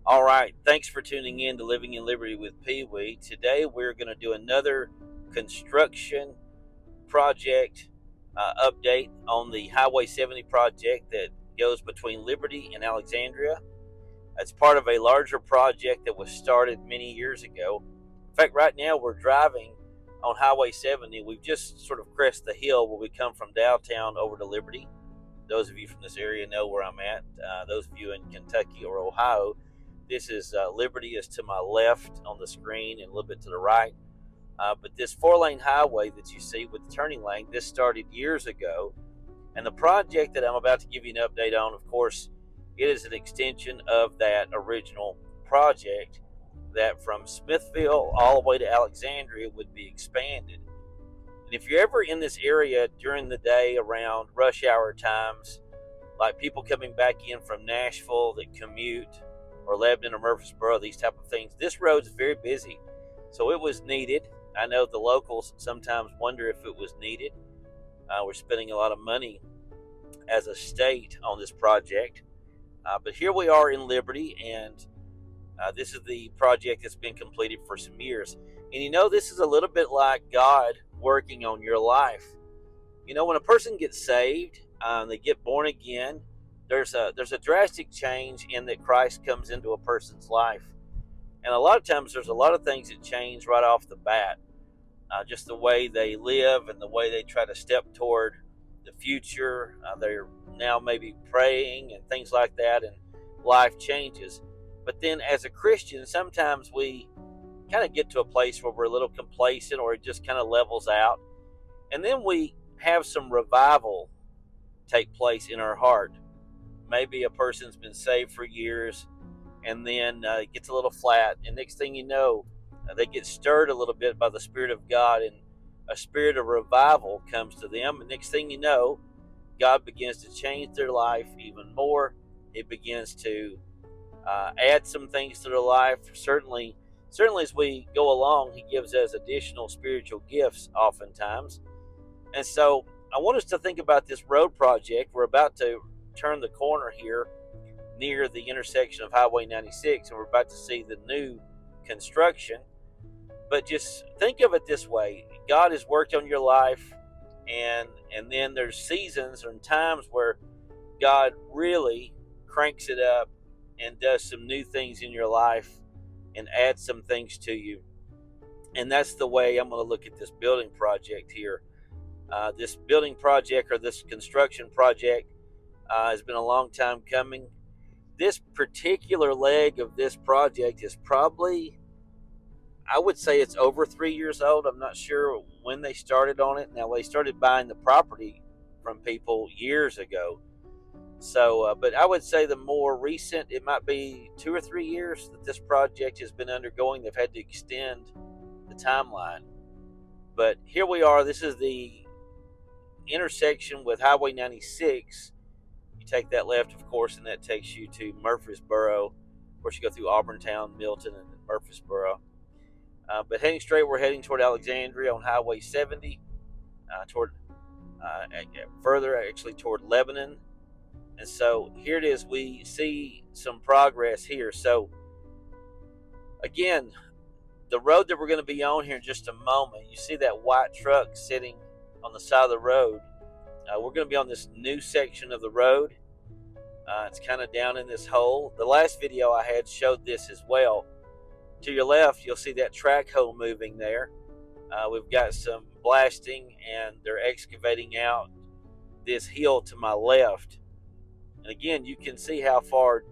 All right, thanks for tuning in to Living in Liberty with Pee Wee. Today we're going to do another construction project update on the Highway 70 project that goes between Liberty and Alexandria. It's part of a larger project that was started many years ago. In fact, right now we're driving on Highway 70. We've just sort of crested the hill where we come from downtown over to Liberty. Those of you from this area know where I'm at. Those of you in Kentucky or Ohio, this is Liberty is to my left on the screen and a little bit to the right. But this four-lane highway that you see with the turning lane, this started years ago. And the project that I'm about to give you an update on, of course, it is an extension of that original project that from Smithville all the way to Alexandria would be expanded. And if you're ever in this area during the day around rush hour times, like people coming back in from Nashville that commute, or Lebanon or Murfreesboro, these type of things, this road's very busy. So it was needed. I know the locals sometimes wonder if it was needed. We're spending a lot of money as a state on this project. But here we are in Liberty, and this is the project that's been completed for some years. And this is a little bit like God working on your life. When a person gets saved, they get born again, there's a drastic change in that Christ comes into a person's life. And a lot of times there's a lot of things that change right off the bat. Just the way they live and the way they try to step toward the future. They're now maybe praying and things like that, and life changes. But then as a Christian, sometimes we kind of get to a place where we're a little complacent, or it just kind of levels out. And then we have some revival take place in our heart. Maybe a person's been saved for years, and then it gets a little flat, and next thing you know, they get stirred a little bit by the Spirit of God, and a spirit of revival comes to them, and next thing you know, God begins to change their life even more. It begins to add some things to their life. Certainly as we go along, He gives us additional spiritual gifts oftentimes. And so I want us to think about this road project. We're about to turn the corner here near the intersection of Highway 96, and we're about to see the new construction. But just think of it this way: God has worked on your life, and then there's seasons and times where God really cranks it up and does some new things in your life and adds some things to you. And that's the way I'm going to look at this building project here. This building project, or this construction project, has been a long time coming. This particular leg of this project is probably, I would say it's over 3 years old. I'm not sure when they started on it. Now, they started buying the property from people years ago. So, but I would say the more recent, it might be 2 or 3 years that this project has been undergoing. They've had to extend the timeline. But here we are. This is the intersection with Highway 96. You take that left, of course, and that takes you to Murfreesboro. Of course, you go through Auburntown, Milton, and Murfreesboro. But heading straight, we're heading toward Alexandria on Highway 70, further actually toward Lebanon. And so here it is. We see some progress here. So again, the road that we're going to be on here in just a moment, you see that white truck sitting on the side of the road. We're going to be on this new section of the road. It's kind of down in this hole. The last video I had showed this as well. To your left, you'll see that track hole moving there. We've got some blasting, and they're excavating out this hill to my left. And again, you can see how far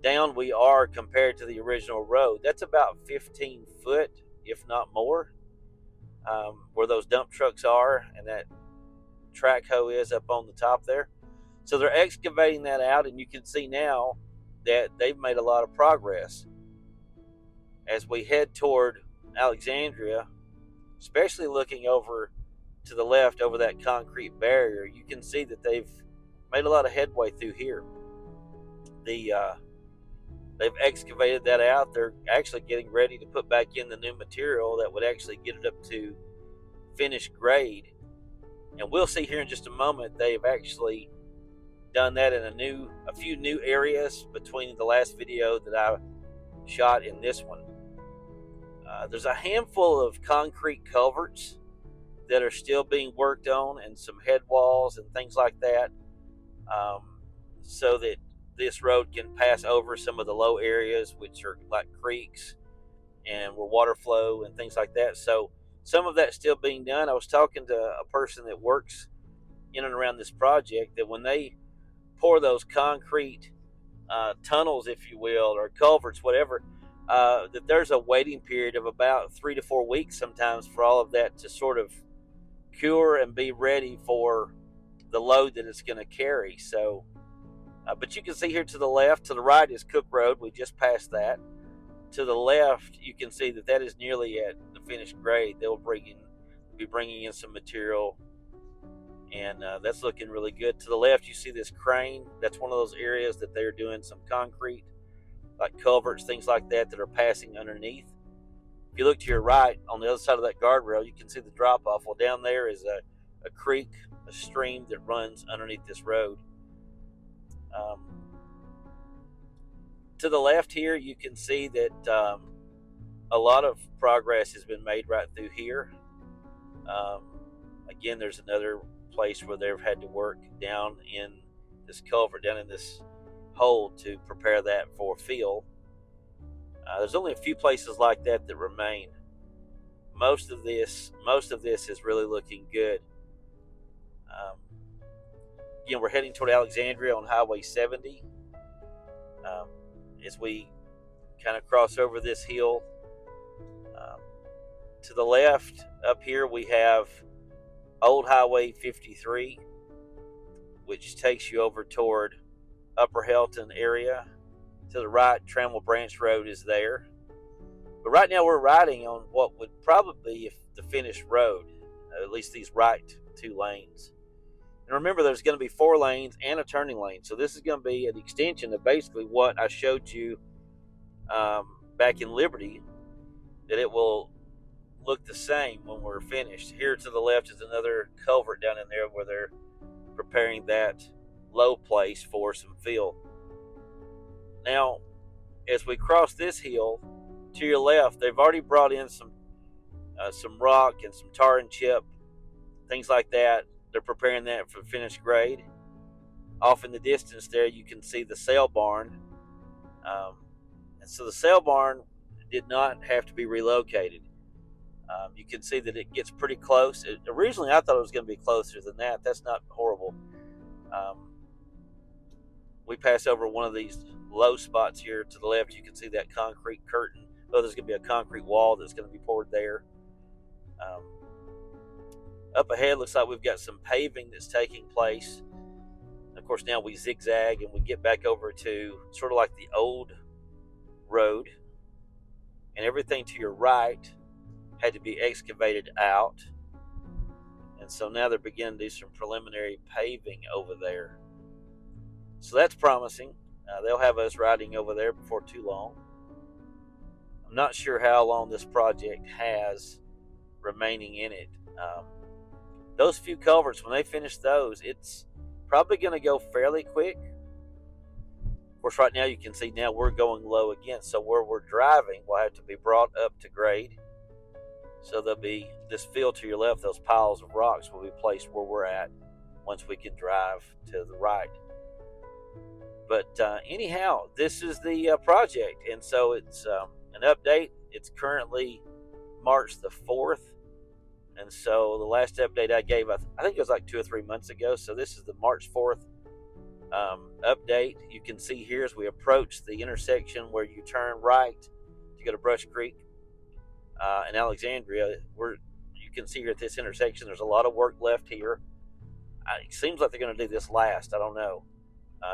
down we are compared to the original road. That's about 15 foot, if not more, where those dump trucks are, and that track hoe is up on the top there. So they're excavating that out, and you can see now that they've made a lot of progress. As we head toward Alexandria, especially looking over to the left over that concrete barrier, you can see that they've made a lot of headway through here. They've excavated that out. They're actually getting ready to put back in the new material that would actually get it up to finished grade. And we'll see here in just a moment, they've actually done that in a few new areas between the last video that I shot in this one. There's a handful of concrete culverts that are still being worked on, and some head walls and things like that, so that this road can pass over some of the low areas, which are like creeks and where water flow and things like that. So some of that's still being done. I was talking to a person that works in and around this project, that when they pour those concrete tunnels, if you will, or culverts, whatever, that there's a waiting period of about 3 to 4 weeks sometimes for all of that to sort of cure and be ready for the load that it's going to carry. So, but you can see here to the left, to the right is Cook Road. We just passed that. To the left, you can see that is nearly at the finished grade. They'll be bringing in some material, and that's looking really good. To the left, you see this crane. That's one of those areas that they're doing some concrete, like culverts, things like that are passing underneath. If you look to your right, on the other side of that guardrail, you can see the drop-off. Well, down there is a creek, a stream that runs underneath this road. To the left here, you can see that a lot of progress has been made right through here. Again, there's another place where they've had to work down in this culvert, down in this hole, to prepare that for fill. There's only a few places like that remain. Most of this is really looking good. Again, we're heading toward Alexandria on Highway 70. As we kind of cross over this hill, to the left up here we have Old Highway 53, which takes you over toward Upper Helton area. To the right, Trammell Branch Road is there. But right now we're riding on what would probably be the finished road, at least these right 2 lanes. And remember, there's going to be 4 lanes and a turning lane. So this is going to be an extension of basically what I showed you back in Liberty, that it will look the same when we're finished. Here to the left is another culvert down in there where they're preparing that low place for some fill. Now, as we cross this hill, to your left, they've already brought in some rock and some tar and chip, things like that. They're preparing that for finished grade. Off in the distance there, you can see the sail barn. And so the sail barn did not have to be relocated. You can see that it gets pretty close. Originally, I thought it was going to be closer than that. That's not horrible. We pass over one of these low spots here to the left. You can see that concrete curtain. Oh, there's going to be a concrete wall that's going to be poured there. Up ahead, looks like we've got some paving that's taking place. Of course, now we zigzag and we get back over to sort of like the old road. And everything to your right had to be excavated out. And so now they're beginning to do some preliminary paving over there. So that's promising. They'll have us riding over there before too long. I'm not sure how long this project has remaining in it. Those few culverts, when they finish those, it's probably going to go fairly quick. Of course, right now you can see now we're going low again. So where we're driving will have to be brought up to grade. So there'll be this field to your left, those piles of rocks will be placed where we're at once we can drive to the right. But anyhow, this is the project. And so it's an update. It's currently March the 4th. And so the last update I gave, I think it was like 2 or 3 months ago. So this is the March 4th update. You can see here as we approach the intersection where you turn right to go to Brush Creek in Alexandria. You can see here at this intersection, there's a lot of work left here. It seems like they're going to do this last. I don't know.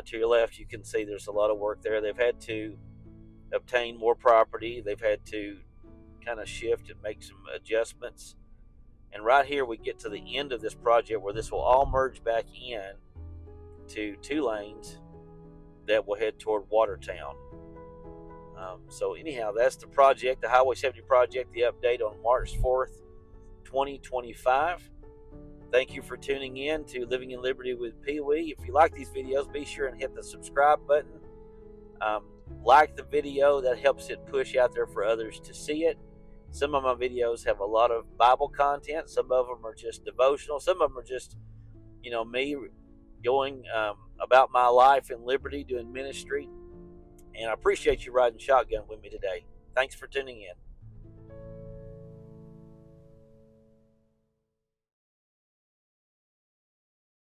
To your left, you can see there's a lot of work there. They've had to obtain more property. They've had to kind of shift and make some adjustments. And right here, we get to the end of this project where this will all merge back in to 2 lanes that will head toward Watertown. So anyhow, that's the project, the Highway 70 project, the update on March 4th, 2025. Thank you for tuning in to Living in Liberty with Pee Wee. If you like these videos, be sure and hit the subscribe button. Um, like the video, that helps it push out there for others to see it. Some of my videos have a lot of Bible content. Some of them are just devotional. Some of them are just, me going about my life in liberty, doing ministry. And I appreciate you riding shotgun with me today. Thanks for tuning in.